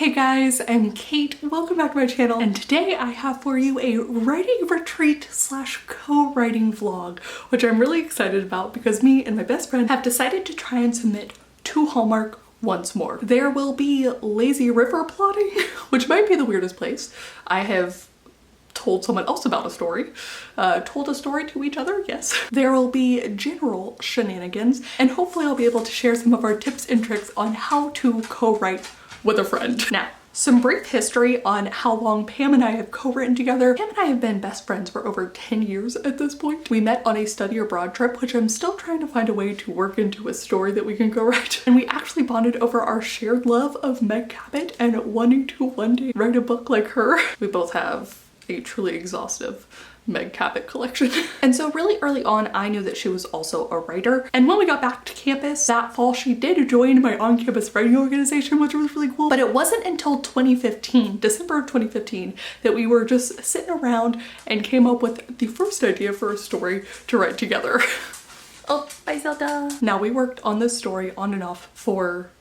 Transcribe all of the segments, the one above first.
Hey guys, I'm Kate. Welcome back to my channel, and today I have for you a writing retreat / co-writing vlog, which I'm really excited about because me and my best friend have decided to try and submit to Hallmark once more. There will be lazy river plotting, which might be the weirdest place. I have told someone else about a story, told a story to each other, yes. There will be general shenanigans, and hopefully I'll be able to share some of our tips and tricks on how to co-write with a friend. Now, some brief history on how long Pam and I have co-written together. Pam and I have been best friends for over 10 years at this point. We met on a study abroad trip, which I'm still trying to find a way to work into a story that we can co-write. And we actually bonded over our shared love of Meg Cabot and wanting to one day write a book like her. We both have a truly exhaustive Meg Cabot collection. And so really early on, I knew that she was also a writer. And when we got back to campus that fall, she did join my on-campus writing organization, which was really cool. But it wasn't until 2015, December of 2015, that we were just sitting around and came up with the first idea for a story to write together. Oh, bye Zelda. Now, we worked on this story on and off for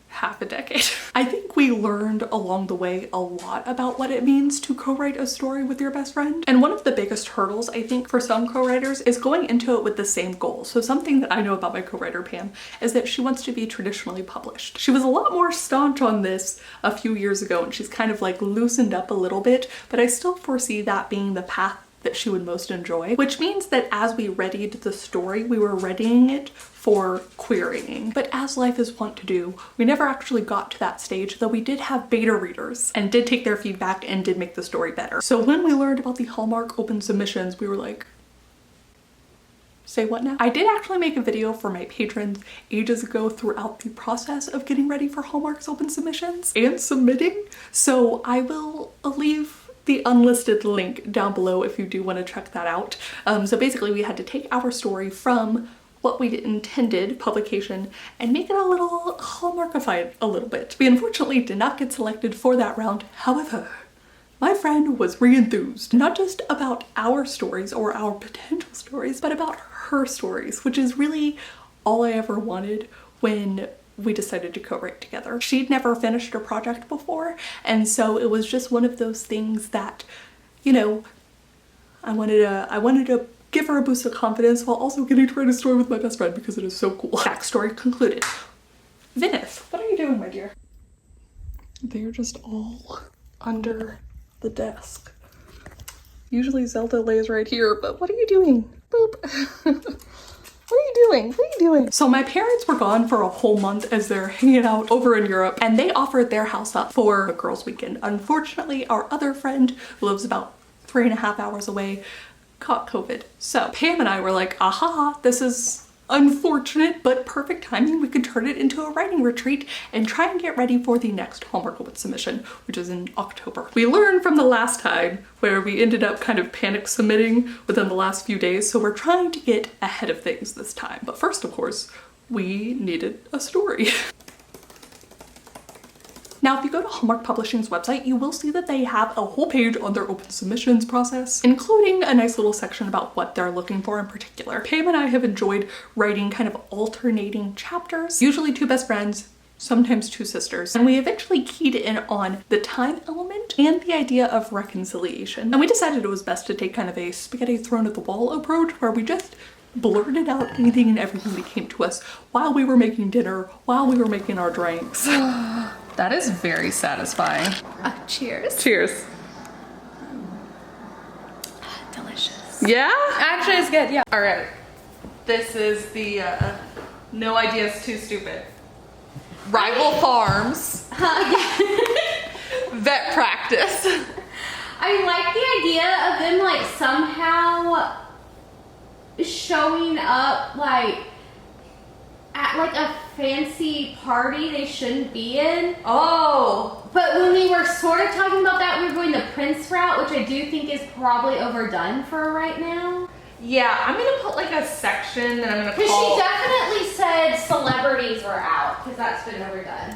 half a decade. I think we learned along the way a lot about what it means to co-write a story with your best friend. And one of the biggest hurdles, I think, for some co-writers is going into it with the same goal. So something that I know about my co-writer Pam is that she wants to be traditionally published. She was a lot more staunch on this a few years ago, and she's kind of like loosened up a little bit, but I still foresee that being the path that she would most enjoy, which means that as we readied the story, we were readying it for querying. But as life is wont to do, we never actually got to that stage, though we did have beta readers and did take their feedback and did make the story better. So when we learned about the Hallmark open submissions, we were like, say what now? I did actually make a video for my patrons ages ago throughout the process of getting ready for Hallmark's open submissions and submitting. So I will leave the unlisted link down below if you do want to check that out. So basically we had to take our story from what we intended publication and make it a little Hallmarkified a little bit. We unfortunately did not get selected for that round. However, my friend was re-enthused, not just about our stories or our potential stories, but about her stories, which is really all I ever wanted when we decided to co-write together. She'd never finished a project before, and so it was just one of those things that, you know, I wanted to give her a boost of confidence while also getting to write a story with my best friend because it is so cool. Backstory concluded. Venice, what are you doing, my dear? They're just all under the desk. Usually Zelda lays right here, but what are you doing? Boop. What are you doing? What are you doing? So my parents were gone for a whole month as they're hanging out over in Europe, and they offered their house up for a girls' weekend. Unfortunately, our other friend, who lives about 3.5 hours away, caught COVID. So Pam and I were like, aha, this is unfortunate, but perfect timing. We could turn it into a writing retreat and try and get ready for the next Hallmark open submission, which is in October. We learned from the last time where we ended up kind of panic submitting within the last few days, so we're trying to get ahead of things this time. But first, of course, we needed a story. Now, if you go to Hallmark Publishing's website, you will see that they have a whole page on their open submissions process, including a nice little section about what they're looking for in particular. Pam and I have enjoyed writing kind of alternating chapters, usually two best friends, sometimes two sisters, and we eventually keyed in on the time element and the idea of reconciliation. And we decided it was best to take kind of a spaghetti thrown at the wall approach, where we just blurted out anything and everything that came to us while we were making dinner, while we were making our drinks. That is very satisfying. Cheers. Cheers. Delicious. Yeah? Actually, it's good, yeah. All right. This is the no ideas too stupid. Rival farms. Vet practice. I like the idea of them like somehow showing up like at like a fancy party they shouldn't be in. Oh. But when we were sort of talking about that, we were going the Prince route, which I do think is probably overdone for right now. Yeah, I'm gonna put like a section that I'm gonna call... Because she definitely said celebrities were out, because that's been overdone.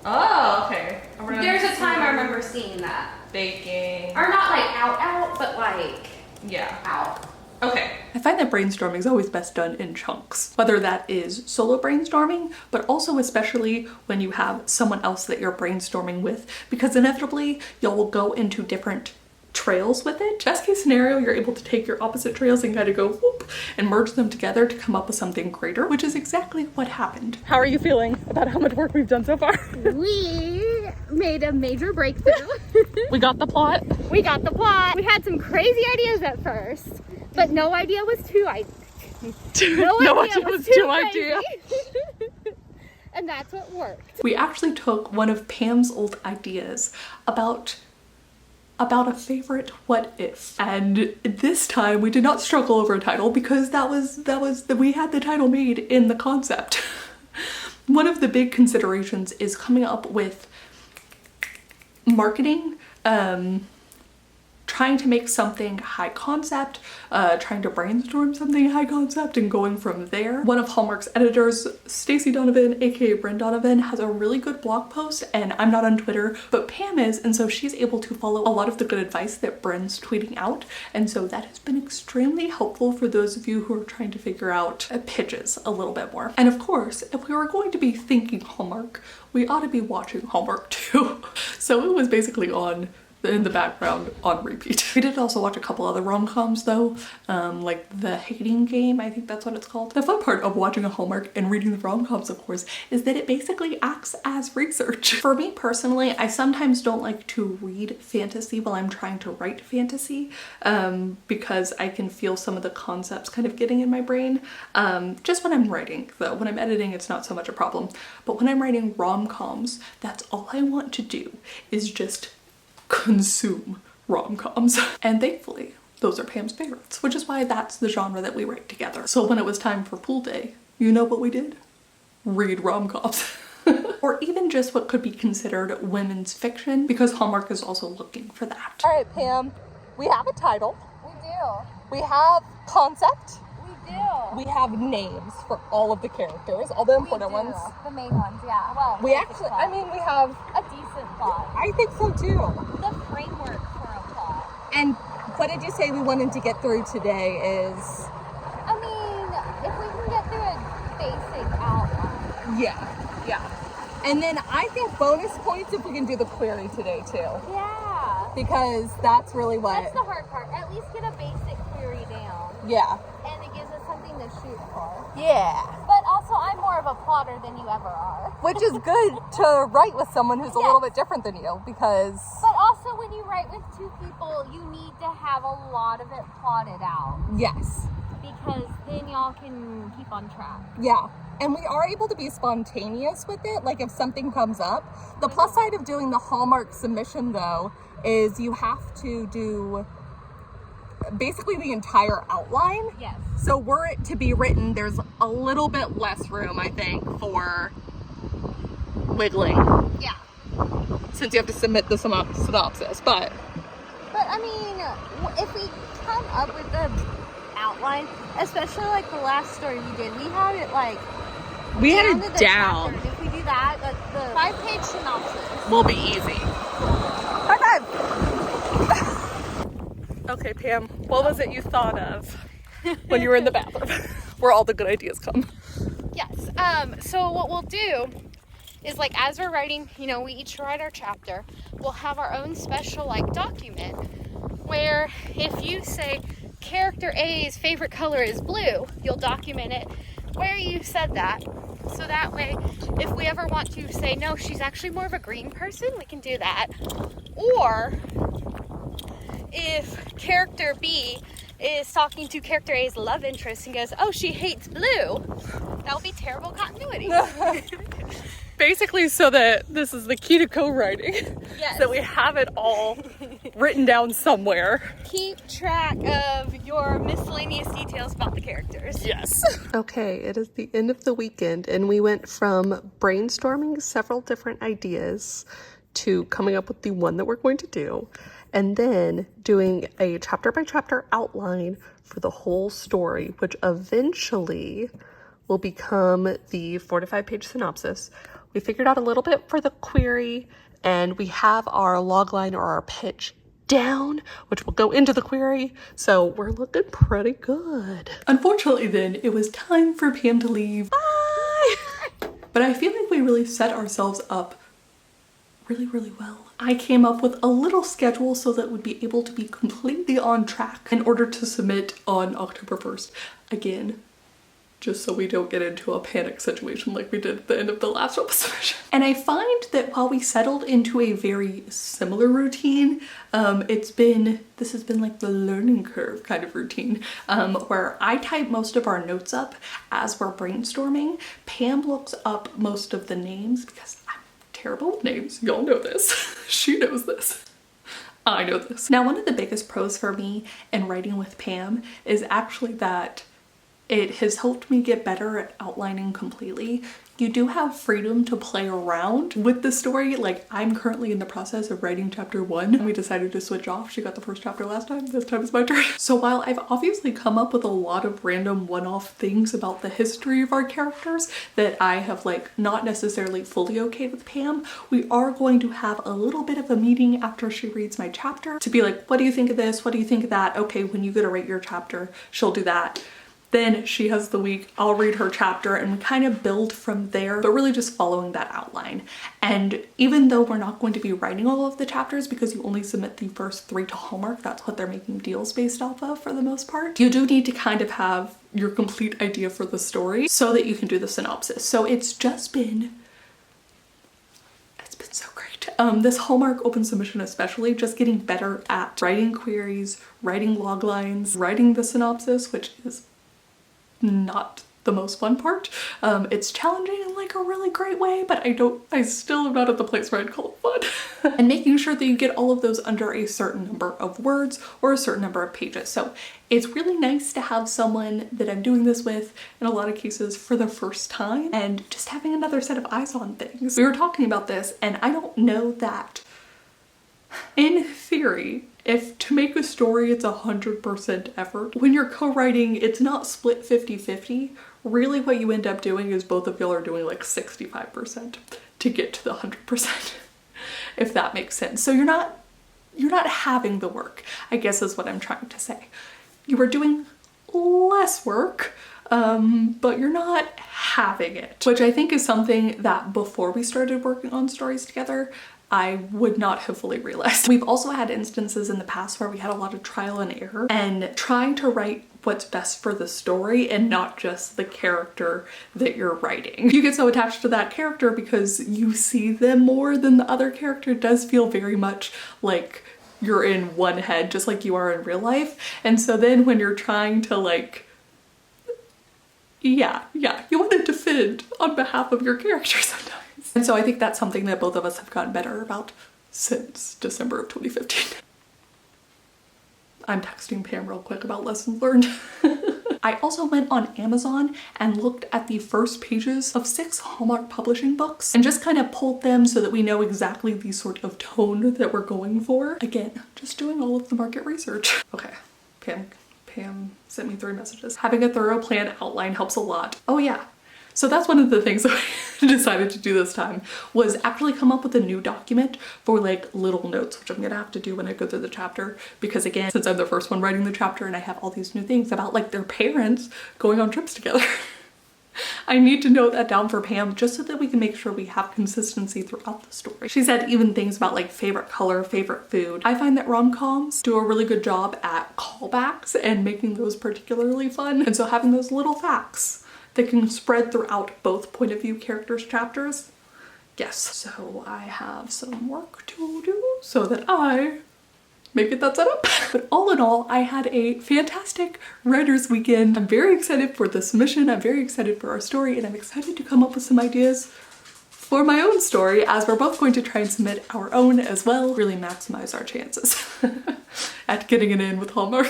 Oh, okay. There's a time I remember seeing that. Baking. Or not like out, but like... Yeah. Out. Okay. I find that brainstorming is always best done in chunks, whether that is solo brainstorming, but also especially when you have someone else that you're brainstorming with, because inevitably you'll go into different trails with it. Best case scenario, you're able to take your opposite trails and kind of go whoop and merge them together to come up with something greater, which is exactly what happened. How are you feeling about how much work we've done so far? We made a major breakthrough. We got the plot. We got the plot. We had some crazy ideas at first, but no idea was too No idea was too idea. And that's what worked. We actually took one of Pam's old ideas about a favorite what if, and this time we did not struggle over a title because we had the title made in the concept. One of the big considerations is coming up with marketing, trying to make something high concept, trying to brainstorm something high concept and going from there. One of Hallmark's editors, Stacey Donovan, aka Bryn Donovan, has a really good blog post, and I'm not on Twitter, but Pam is, and so she's able to follow a lot of the good advice that Bryn's tweeting out, and so that has been extremely helpful for those of you who are trying to figure out pitches a little bit more. And of course, if we were going to be thinking Hallmark, we ought to be watching Hallmark too. So it was basically on in the background on repeat. We did also watch a couple other rom-coms though, like The Hating Game, I think that's what it's called. The fun part of watching a Hallmark and reading the rom-coms, of course, is that it basically acts as research. For me personally, I sometimes don't like to read fantasy while I'm trying to write fantasy, because I can feel some of the concepts kind of getting in my brain. Just when I'm writing though. When I'm editing, it's not so much a problem. But when I'm writing rom-coms, that's all I want to do is just consume rom-coms. And thankfully, those are Pam's favorites, which is why that's the genre that we write together. So when it was time for pool day, you know what we did? Read rom-coms. Or even just what could be considered women's fiction, because Hallmark is also looking for that. All right, Pam, we have a title. We do. We have concept. We do. We have names for all of the characters, all the important ones. The main ones, yeah. Well, We actually, I mean, we have, a decent plot. I think so too. The framework for a plot. And what did you say we wanted to get through today is? I mean, if we can get through a basic outline. Yeah. And then I think bonus points if we can do the query today too. Yeah. Because that's really what. That's the hard part. At least get a basic query down. Yeah. And it gives us something to shoot for. Yeah. But also, I'm more of a plotter than you ever are. Which is good to write with someone who's a little bit different than you, because. But also, when you write with two people, you need to have a lot of it plotted out. Yes. Because then y'all can keep on track. Yeah. And we are able to be spontaneous with it, like if something comes up. The plus side of doing the Hallmark submission, though, is you have to do basically the entire outline. Yes. So were it to be written, there's a little bit less room, I think, for wiggling. Yeah. Since you have to submit the synopsis, but I mean, if we come up with the outline, especially like the last story we did, we had it like we had down to it the down. chapter. If we do that, the 5-page synopsis Will be easy. High five! Okay, Pam, what was it you thought of when you were in the bathroom where all the good ideas come? Yes. So what we'll do is, like, as we're writing, you know, we each write our chapter, we'll have our own special, like, document where if you say character A's favorite color is blue, you'll document it where you said that. So that way, if we ever want to say, no, she's actually more of a green person, we can do that. Or if character B is talking to character A's love interest and goes, oh, she hates blue, that would be terrible continuity. Basically, so that this is the key to co-writing. Yes. That we have it all written down somewhere. Keep track of your miscellaneous details about the characters. Yes. Okay, it is the end of the weekend, and we went from brainstorming several different ideas to coming up with the one that we're going to do, and then doing a chapter by chapter outline for the whole story, which eventually will become the 4 to 5 page synopsis. We figured out a little bit for the query, and we have our logline or our pitch down, which will go into the query. So we're looking pretty good. Unfortunately then, it was time for Pam to leave. Bye! But I feel like we really set ourselves up really well. I came up with a little schedule so that we'd be able to be completely on track in order to submit on October 1st. Again, just so we don't get into a panic situation like we did at the end of the last submission. And I find that while we settled into a very similar routine, this has been like the learning curve kind of routine, where I type most of our notes up as we're brainstorming. Pam looks up most of the names because I'm terrible with names. Y'all know this. She knows this. I know this. Now, one of the biggest pros for me in writing with Pam is actually that it has helped me get better at outlining completely. You do have freedom to play around with the story. Like, I'm currently in the process of writing chapter 1 and we decided to switch off. She got the first chapter last time, this time it's my turn. So while I've obviously come up with a lot of random one-off things about the history of our characters that I have like not necessarily fully okayed with Pam, we are going to have a little bit of a meeting after she reads my chapter to be like, what do you think of this? What do you think of that? Okay, when you go to write your chapter, she'll do that. Then she has the week, I'll read her chapter, and we kind of build from there, but really just following that outline. And even though we're not going to be writing all of the chapters because you only submit the first 3 to Hallmark, that's what they're making deals based off of for the most part, you do need to kind of have your complete idea for the story so that you can do the synopsis. So it's been so great. This Hallmark open submission especially, just getting better at writing queries, writing log lines, writing the synopsis, which is not the most fun part. It's challenging in like a really great way, but I still am not at the place where I'd call it fun. And making sure that you get all of those under a certain number of words or a certain number of pages. So it's really nice to have someone that I'm doing this with in a lot of cases for the first time and just having another set of eyes on things. We were talking about this and I don't know that in theory, if to make a story it's 100% effort, when you're co-writing it's not split 50-50. Really what you end up doing is both of y'all are doing like 65% to get to the 100%, if that makes sense. So you're not having the work, I guess is what I'm trying to say. You are doing less work, but you're not having it, which I think is something that before we started working on stories together, I would not have fully realized. We've also had instances in the past where we had a lot of trial and error and trying to write what's best for the story and not just the character that you're writing. You get so attached to that character because you see them more than the other character. It does feel very much like you're in one head, just like you are in real life. And so then when you're trying to like, yeah, you want to defend on behalf of your character sometimes. And so I think that's something that both of us have gotten better about since December of 2015. I'm texting Pam real quick about lessons learned. I also went on Amazon and looked at the first pages of 6 Hallmark publishing books and just kind of pulled them so that we know exactly the sort of tone that we're going for. Again, just doing all of the market research. Okay, Pam sent me 3 messages. Having a thorough plan outline helps a lot. Oh yeah. So that's one of the things that I decided to do this time, was actually come up with a new document for like little notes, which I'm gonna have to do when I go through the chapter, because again, since I'm the first one writing the chapter and I have all these new things about like their parents going on trips together, I need to note that down for Pam just so that we can make sure we have consistency throughout the story. She said even things about like favorite color, favorite food. I find that rom-coms do a really good job at callbacks and making those particularly fun. And so having those little facts that can spread throughout both point of view characters' chapters. Yes, so I have some work to do so that I may get that set up. But all in all, I had a fantastic writer's weekend. I'm very excited for the submission, I'm very excited for our story, and I'm excited to come up with some ideas for my own story, as we're both going to try and submit our own as well, really maximize our chances at getting it in with Hallmark.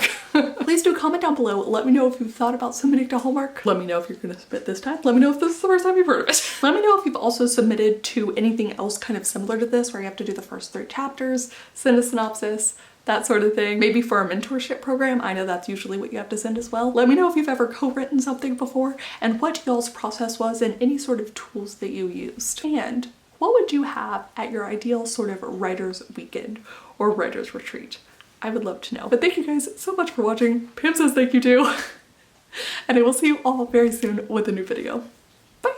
Please do comment down below. Let me know if you've thought about submitting to Hallmark. Let me know if you're gonna submit this time. Let me know if this is the first time you've heard of it. Let me know if you've also submitted to anything else kind of similar to this, where you have to do the first 3 chapters, send a synopsis, that sort of thing. Maybe for a mentorship program, I know that's usually what you have to send as well. Let me know if you've ever co-written something before and what y'all's process was and any sort of tools that you used. And What would you have at your ideal sort of writer's weekend or writer's retreat? I would love to know. But thank you guys so much for watching. Pam says thank you too. And I will see you all very soon with a new video. Bye!